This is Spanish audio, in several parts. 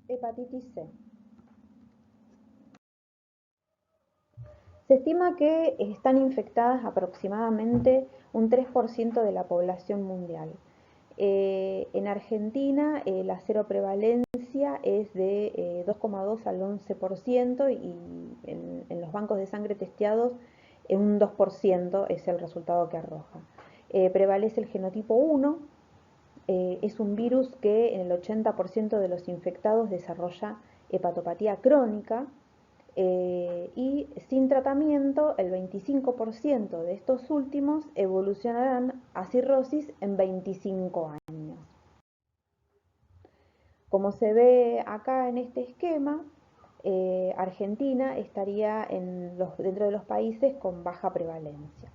Hepatitis C. Se estima que están infectadas aproximadamente un 3% de la población mundial. En Argentina la seroprevalencia es de 2,2 al 11% y en los bancos de sangre testeados un 2% es el resultado que arroja. Prevalece el genotipo 1, es un virus que en el 80% de los infectados desarrolla hepatopatía crónica, y sin tratamiento el 25% de estos últimos evolucionarán a cirrosis en 25 años. Como se ve acá en este esquema, Argentina estaría dentro de los países con baja prevalencia.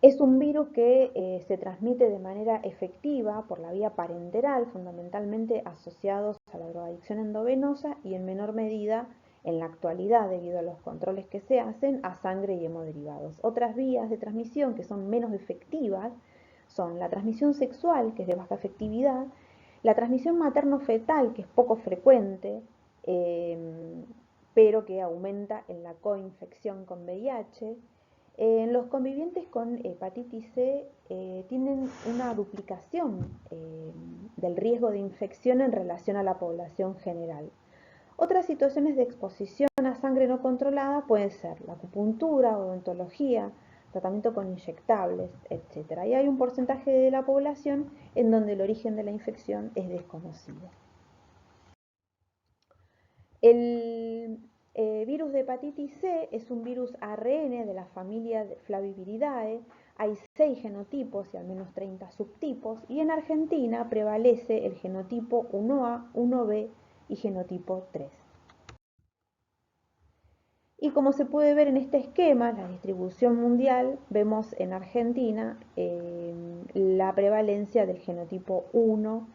Es un virus que se transmite de manera efectiva por la vía parenteral, fundamentalmente asociados a la drogadicción endovenosa y en menor medida, en la actualidad, debido a los controles que se hacen, a sangre y hemoderivados. Otras vías de transmisión que son menos efectivas son la transmisión sexual, que es de baja efectividad, la transmisión materno-fetal, que es poco frecuente, pero que aumenta en la coinfección con VIH. Los convivientes con hepatitis C tienen una duplicación del riesgo de infección en relación a la población general. Otras situaciones de exposición a sangre no controlada pueden ser la acupuntura, odontología, tratamiento con inyectables, etc. Y hay un porcentaje de la población en donde el origen de la infección es desconocido. El virus de hepatitis C es un virus ARN de la familia de Flaviviridae. Hay 6 genotipos y al menos 30 subtipos, y en Argentina prevalece el genotipo 1A, 1B y genotipo 3. Y como se puede ver en este esquema, la distribución mundial, vemos en Argentina la prevalencia del genotipo 1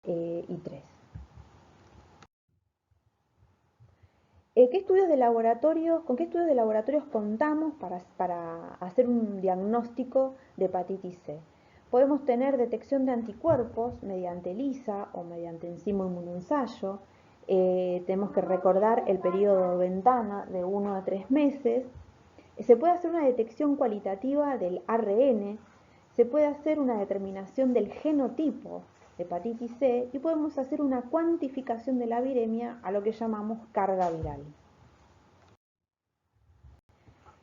y 3. ¿Con qué estudios de laboratorios contamos para hacer un diagnóstico de hepatitis C? Podemos tener detección de anticuerpos mediante ELISA o mediante enzima inmunoensayo. Tenemos que recordar el periodo de ventana de 1 a 3 meses. Se puede hacer una detección cualitativa del ARN, se puede hacer una determinación del genotipo de hepatitis C y podemos hacer una cuantificación de la viremia a lo que llamamos carga viral.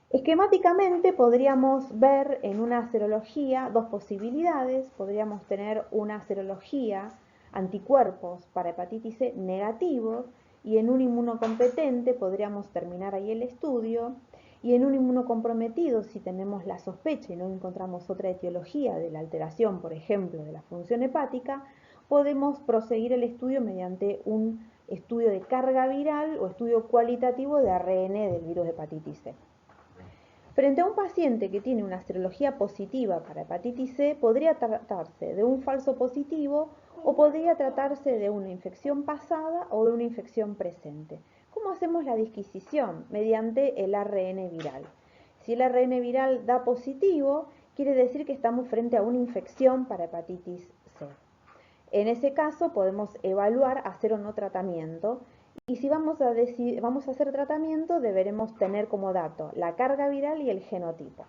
Esquemáticamente podríamos ver en una serología dos posibilidades. Podríamos tener una serología anticuerpos para hepatitis C negativos y en un inmunocompetente podríamos terminar ahí el estudio, y en un inmunocomprometido, si tenemos la sospecha y no encontramos otra etiología de la alteración, por ejemplo, de la función hepática, podemos proseguir el estudio mediante un estudio de carga viral o estudio cualitativo de ARN del virus de hepatitis C. Frente a un paciente que tiene una serología positiva para hepatitis C, podría tratarse de un falso positivo o podría tratarse de una infección pasada o de una infección presente. ¿Cómo hacemos la disquisición? Mediante el ARN viral. Si el ARN viral da positivo, quiere decir que estamos frente a una infección para hepatitis C. En ese caso podemos evaluar hacer o no tratamiento. Y si vamos a hacer tratamiento, deberemos tener como dato la carga viral y el genotipo.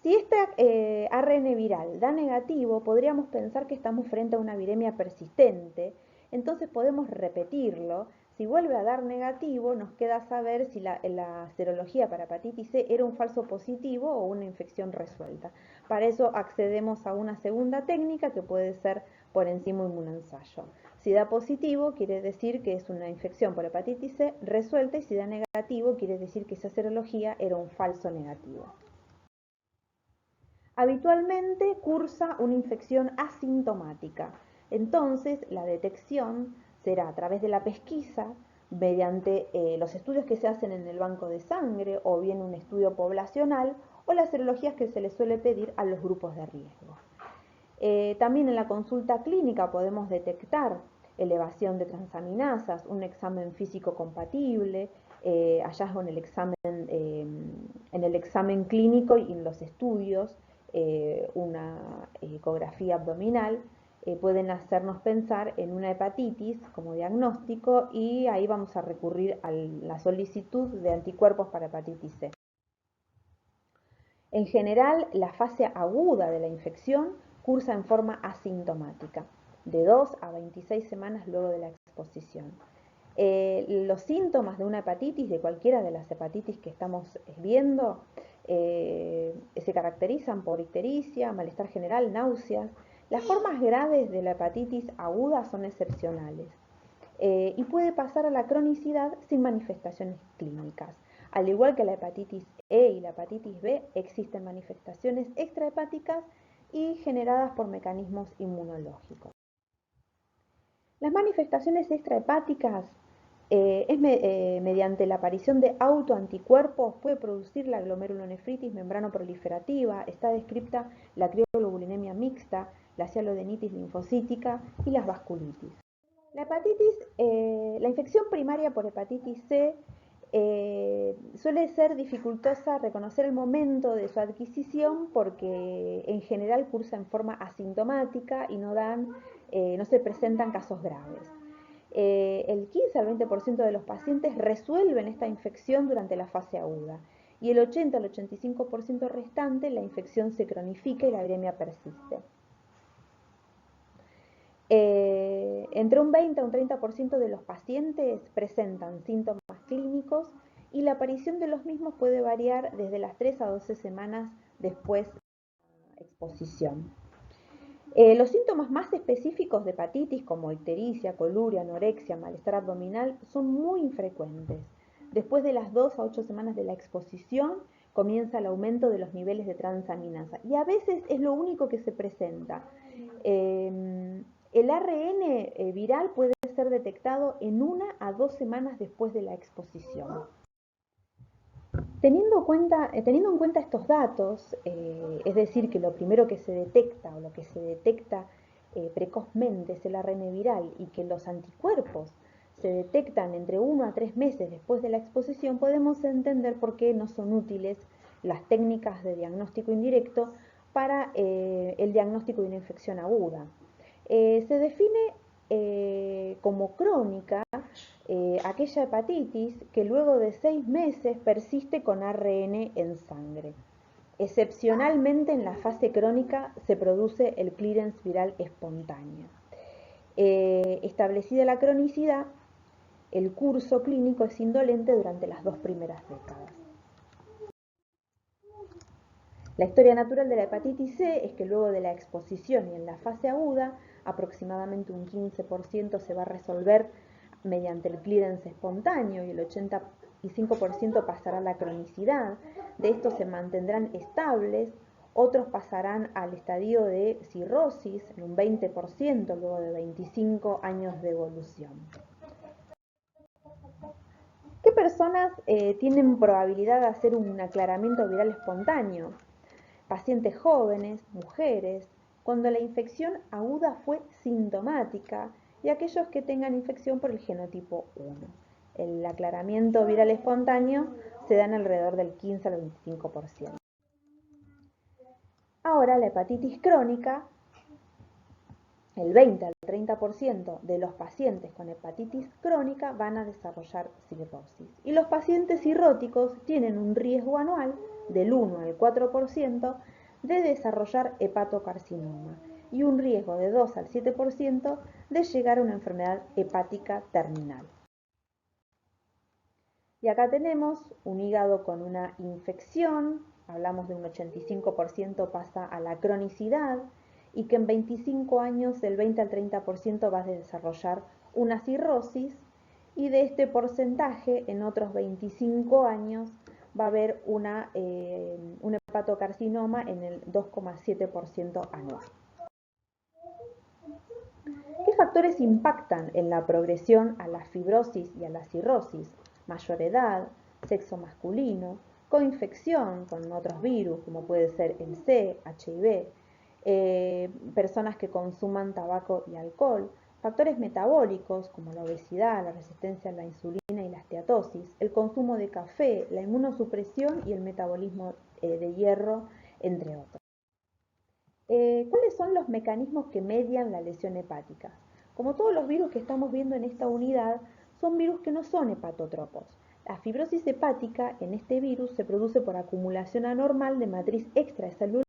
Si este ARN viral da negativo, podríamos pensar que estamos frente a una viremia persistente, entonces podemos repetirlo. Si vuelve a dar negativo, nos queda saber si la serología para hepatitis C era un falso positivo o una infección resuelta. Para eso accedemos a una segunda técnica que puede ser por enzima inmunoensayo. Si da positivo, quiere decir que es una infección por hepatitis C resuelta, y si da negativo, quiere decir que esa serología era un falso negativo. Habitualmente cursa una infección asintomática, entonces la detección será a través de la pesquisa, mediante los estudios que se hacen en el banco de sangre o bien un estudio poblacional o las serologías que se les suele pedir a los grupos de riesgo. También en la consulta clínica podemos detectar elevación de transaminasas, un examen físico compatible, hallazgo en el examen clínico y en los estudios, una ecografía abdominal, pueden hacernos pensar en una hepatitis como diagnóstico, y ahí vamos a recurrir a la solicitud de anticuerpos para hepatitis C. En general, la fase aguda de la infección cursa en forma asintomática, de 2 a 26 semanas luego de la exposición. Los síntomas de una hepatitis, de cualquiera de las hepatitis que estamos viendo, se caracterizan por ictericia, malestar general, náuseas. Las formas graves de la hepatitis aguda son excepcionales y puede pasar a la cronicidad sin manifestaciones clínicas. Al igual que la hepatitis E y la hepatitis B, existen manifestaciones extrahepáticas y generadas por mecanismos inmunológicos. Las manifestaciones extrahepáticas mediante la aparición de autoanticuerpos puede producir la glomerulonefritis membranoproliferativa, está descrita la crioglobulinemia mixta, la cialodenitis linfocítica y las vasculitis. La infección primaria por hepatitis C suele ser dificultosa reconocer el momento de su adquisición porque en general cursa en forma asintomática y no se presentan casos graves. El 15 al 20% de los pacientes resuelven esta infección durante la fase aguda y el 80 al 85% restante la infección se cronifica y la viremia persiste. Entre un 20 a un 30% de los pacientes presentan síntomas clínicos y la aparición de los mismos puede variar desde las 3 a 12 semanas después de la exposición. Los síntomas más específicos de hepatitis, como ictericia, coluria, anorexia, malestar abdominal, son muy infrecuentes. Después de las 2 a 8 semanas de la exposición, comienza el aumento de los niveles de transaminasa y a veces es lo único que se presenta. El ARN viral puede ser detectado en 1 a 2 semanas después de la exposición. Teniendo en cuenta estos datos, es decir, que lo primero que se detecta o lo que se detecta precozmente es el ARN viral y que los anticuerpos se detectan entre 1 a 3 meses después de la exposición, podemos entender por qué no son útiles las técnicas de diagnóstico indirecto para el diagnóstico de una infección aguda. Se define como crónica aquella hepatitis que luego de 6 meses persiste con ARN en sangre. Excepcionalmente en la fase crónica se produce el clearance viral espontáneo. Establecida la cronicidad, el curso clínico es indolente durante las 2 primeras décadas. La historia natural de la hepatitis C es que luego de la exposición y en la fase aguda, aproximadamente un 15% se va a resolver mediante el clearance espontáneo y el 85% pasará a la cronicidad. De estos se mantendrán estables, otros pasarán al estadio de cirrosis en un 20% luego de 25 años de evolución. ¿Qué personas tienen probabilidad de hacer un aclaramiento viral espontáneo? Pacientes jóvenes, mujeres, cuando la infección aguda fue sintomática y aquellos que tengan infección por el genotipo 1. El aclaramiento viral espontáneo se da en alrededor del 15 al 25%. Ahora, la hepatitis crónica, el 20 al 30% de los pacientes con hepatitis crónica van a desarrollar cirrosis. Y los pacientes cirróticos tienen un riesgo anual del 1 al 4% de desarrollar hepatocarcinoma y un riesgo de 2 al 7% de llegar a una enfermedad hepática terminal. Y acá tenemos un hígado con una infección, hablamos de un 85% pasa a la cronicidad y que en 25 años del 20 al 30% va a desarrollar una cirrosis y de este porcentaje en otros 25 años va a haber un hepatocarcinoma en el 2,7% anual. ¿Qué factores impactan en la progresión a la fibrosis y a la cirrosis? Mayor edad, sexo masculino, coinfección con otros virus como puede ser el C, HIV, personas que consuman tabaco y alcohol, factores metabólicos como la obesidad, la resistencia a la insulina y la esteatosis, el consumo de café, la inmunosupresión y el metabolismo de hierro, entre otros. ¿Cuáles son los mecanismos que median la lesión hepática? Como todos los virus que estamos viendo en esta unidad, son virus que no son hepatotropos. La fibrosis hepática en este virus se produce por acumulación anormal de matriz extracelular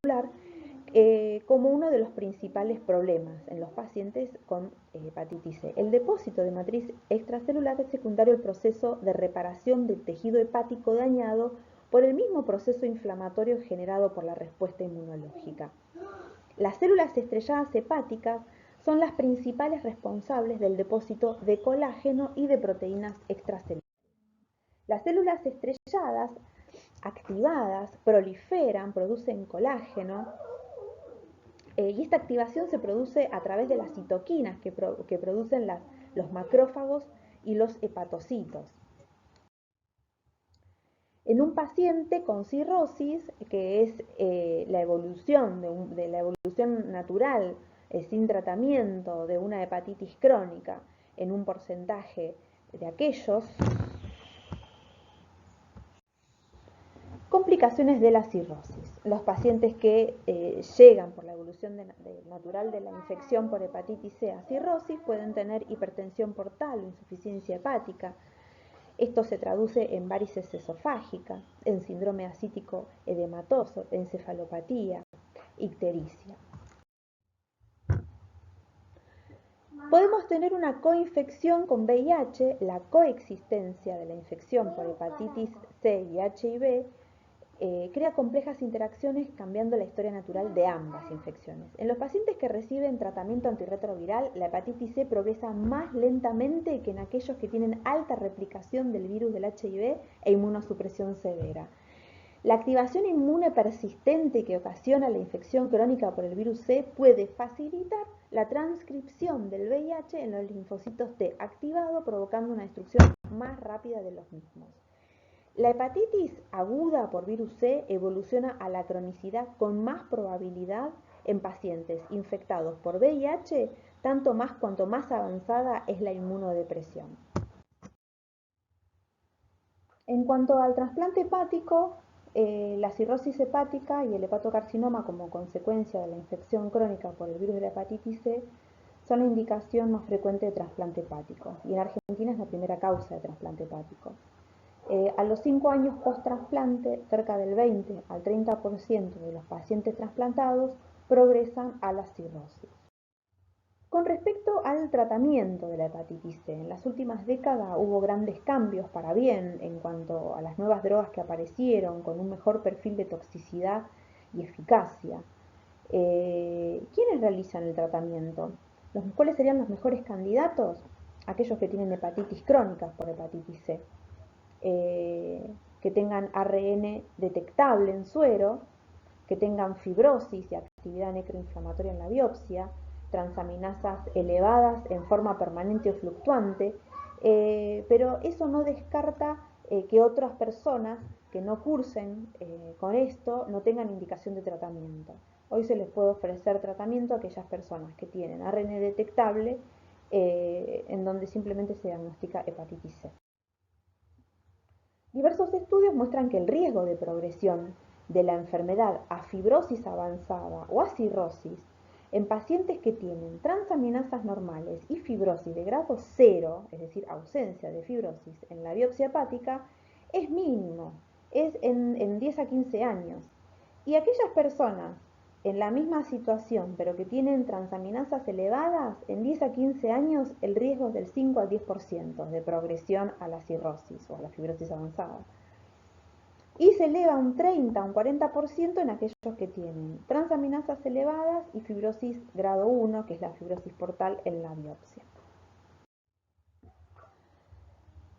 como uno de los principales problemas en los pacientes con hepatitis C. El depósito de matriz extracelular es secundario al proceso de reparación del tejido hepático dañado por el mismo proceso inflamatorio generado por la respuesta inmunológica. Las células estrelladas hepáticas son las principales responsables del depósito de colágeno y de proteínas extracelulares. Las células estrelladas activadas proliferan, producen colágeno, y esta activación se produce a través de las citoquinas que producen los macrófagos y los hepatocitos. En un paciente con cirrosis, que es la evolución de la evolución natural sin tratamiento de una hepatitis crónica en un porcentaje de aquellos, complicaciones de la cirrosis. Los pacientes que llegan por la evolución natural de la infección por hepatitis C a cirrosis pueden tener hipertensión portal o insuficiencia hepática. Esto se traduce en varices esofágicas, en síndrome ascítico edematoso, encefalopatía, ictericia. Podemos tener una coinfección con VIH, la coexistencia de la infección por hepatitis C y HIV crea complejas interacciones cambiando la historia natural de ambas infecciones. En los pacientes que reciben tratamiento antirretroviral, la hepatitis C progresa más lentamente que en aquellos que tienen alta replicación del virus del HIV e inmunosupresión severa. La activación inmune persistente que ocasiona la infección crónica por el virus C puede facilitar la transcripción del VIH en los linfocitos T activado, provocando una destrucción más rápida de los mismos. La hepatitis aguda por virus C evoluciona a la cronicidad con más probabilidad en pacientes infectados por VIH, tanto más cuanto más avanzada es la inmunodepresión. En cuanto al trasplante hepático, la cirrosis hepática y el hepatocarcinoma como consecuencia de la infección crónica por el virus de la hepatitis C son la indicación más frecuente de trasplante hepático, y en Argentina es la primera causa de trasplante hepático. A los 5 años post-trasplante, cerca del 20 al 30% de los pacientes trasplantados progresan a la cirrosis. Con respecto al tratamiento de la hepatitis C, en las últimas décadas hubo grandes cambios para bien en cuanto a las nuevas drogas que aparecieron con un mejor perfil de toxicidad y eficacia. ¿Quiénes realizan el tratamiento? ¿Cuáles serían los mejores candidatos? Aquellos que tienen hepatitis crónicas por hepatitis C. Que tengan ARN detectable en suero, que tengan fibrosis y actividad necroinflamatoria en la biopsia, transaminasas elevadas en forma permanente o fluctuante, pero eso no descarta que otras personas que no cursen con esto no tengan indicación de tratamiento. Hoy se les puede ofrecer tratamiento a aquellas personas que tienen ARN detectable en donde simplemente se diagnostica hepatitis C. Diversos estudios muestran que el riesgo de progresión de la enfermedad a fibrosis avanzada o a cirrosis en pacientes que tienen transaminasas normales y fibrosis de grado 0, es decir, ausencia de fibrosis en la biopsia hepática, es mínimo, es en 10 a 15 años. Y aquellas personas en la misma situación, pero que tienen transaminasas elevadas, en 10 a 15 años el riesgo es del 5 al 10% de progresión a la cirrosis o a la fibrosis avanzada. Y se eleva un 30 a un 40% en aquellos que tienen transaminasas elevadas y fibrosis grado 1, que es la fibrosis portal en la biopsia.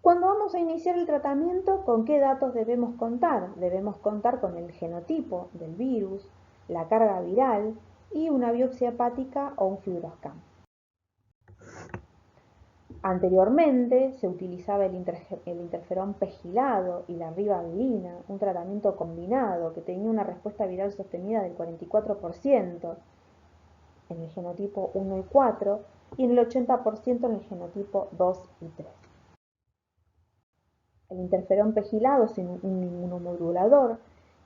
Cuando vamos a iniciar el tratamiento, ¿con qué datos debemos contar? Debemos contar con el genotipo del virus, la carga viral y una biopsia hepática o un fibroscan. Anteriormente se utilizaba el interferón pegilado y la ribagilina, un tratamiento combinado que tenía una respuesta viral sostenida del 44% en el genotipo 1 y 4 y en el 80% en el genotipo 2 y 3. El interferón pegilado es un inmunomodulador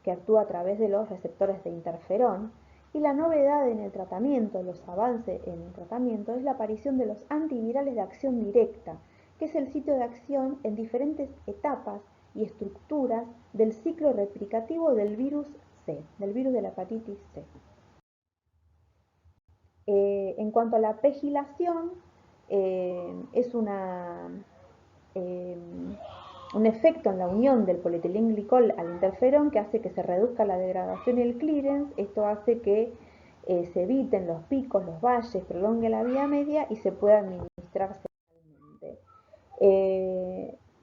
que actúa a través de los receptores de interferón Y la novedad en el tratamiento, los avances en el tratamiento, es la aparición de los antivirales de acción directa, que es el sitio de acción en diferentes etapas y estructuras del ciclo replicativo del virus C, del virus de la hepatitis C. En cuanto a la pegilación, es un efecto en la unión del polietilenglicol al interferón que hace que se reduzca la degradación y el clearance. Esto hace que se eviten los picos, los valles, prolongue la vía media y se pueda administrar semanalmente.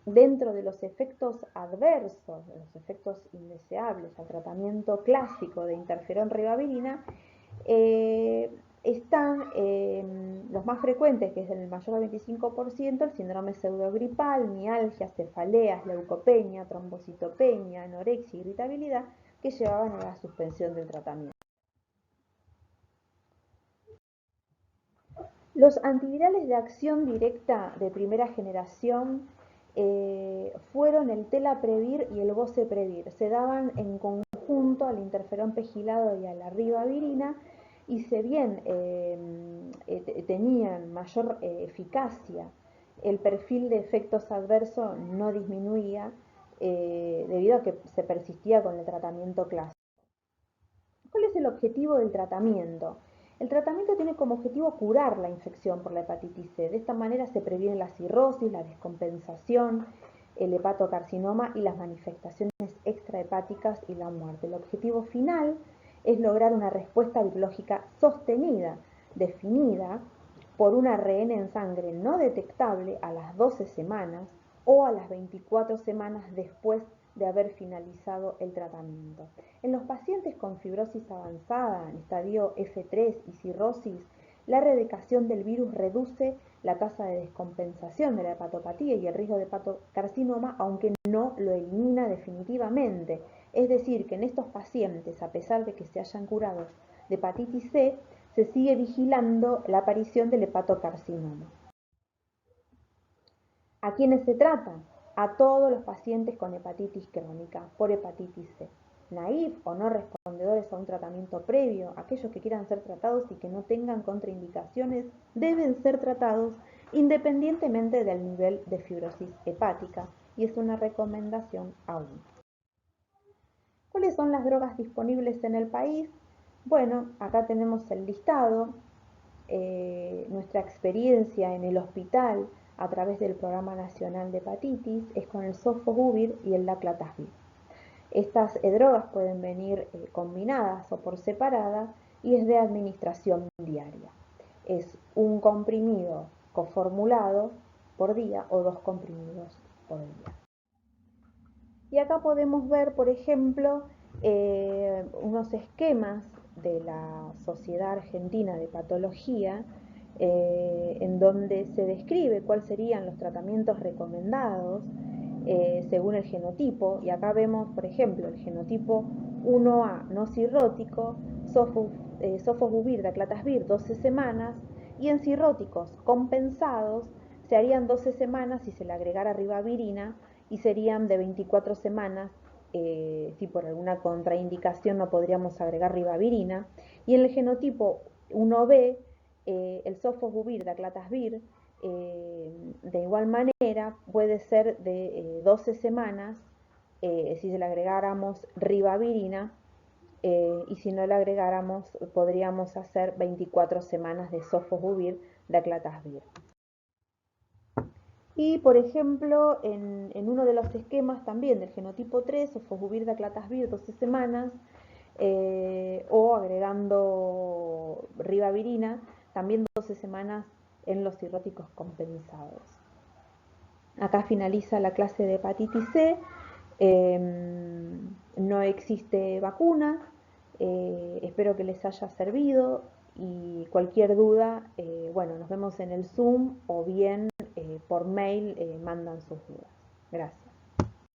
Dentro de los efectos adversos, de los efectos indeseables al tratamiento clásico de interferón ribavirina, están los más frecuentes, que es en el mayor al 25%, el síndrome pseudogripal, mialgias, cefaleas, leucopenia, trombocitopenia, anorexia, irritabilidad, que llevaban a la suspensión del tratamiento. Los antivirales de acción directa de primera generación fueron el telaprevir y el boceprevir. Se daban en conjunto al interferón pegilado y a la ribavirina, y si bien tenían mayor eficacia, el perfil de efectos adversos no disminuía debido a que se persistía con el tratamiento clásico. ¿Cuál es el objetivo del tratamiento? El tratamiento tiene como objetivo curar la infección por la hepatitis C. De esta manera se previene la cirrosis, la descompensación, el hepatocarcinoma y las manifestaciones extrahepáticas y la muerte. El objetivo final es lograr una respuesta biológica sostenida, definida por un ARN en sangre no detectable a las 12 semanas o a las 24 semanas después de haber finalizado el tratamiento. En los pacientes con fibrosis avanzada, en estadio F3 y cirrosis, la erradicación del virus reduce la tasa de descompensación de la hepatopatía y el riesgo de hepatocarcinoma, aunque no lo elimina definitivamente. Es decir, que en estos pacientes, a pesar de que se hayan curado de hepatitis C, se sigue vigilando la aparición del hepatocarcinoma. ¿A quiénes se tratan? A todos los pacientes con hepatitis crónica por hepatitis C. Naif o no respondedores a un tratamiento previo, aquellos que quieran ser tratados y que no tengan contraindicaciones, deben ser tratados independientemente del nivel de fibrosis hepática, y es una recomendación aún. ¿Cuáles son las drogas disponibles en el país? Bueno, acá tenemos el listado, nuestra experiencia en el hospital a través del Programa Nacional de Hepatitis es con el sofosbuvir y el daclatasvir. Estas drogas pueden venir combinadas o por separada y es de administración diaria. Es un comprimido coformulado por día o 2 comprimidos por día. Y acá podemos ver, por ejemplo, unos esquemas de la Sociedad Argentina de Patología, en donde se describe cuáles serían los tratamientos recomendados según el genotipo. Y acá vemos, por ejemplo, el genotipo 1A no cirrótico, sofosbuvir, daclatasvir 12 semanas, y en cirróticos compensados se harían 12 semanas si se le agregara ribavirina, y serían de 24 semanas si por alguna contraindicación no podríamos agregar ribavirina. Y en el genotipo 1B, el sofosbuvir, daclatasvir, de igual manera puede ser de 12 semanas si se le agregáramos ribavirina, y si no le agregáramos podríamos hacer 24 semanas de sofosbuvir, daclatasvir. Y, por ejemplo, en uno de los esquemas también del genotipo 3, sofosbuvir, daclatasvir 12 semanas, o agregando ribavirina, también 12 semanas en los cirróticos compensados. Acá finaliza la clase de hepatitis C. No existe vacuna. Espero que les haya servido, y cualquier duda, bueno, nos vemos en el Zoom o bien por mail mandan sus dudas. Gracias.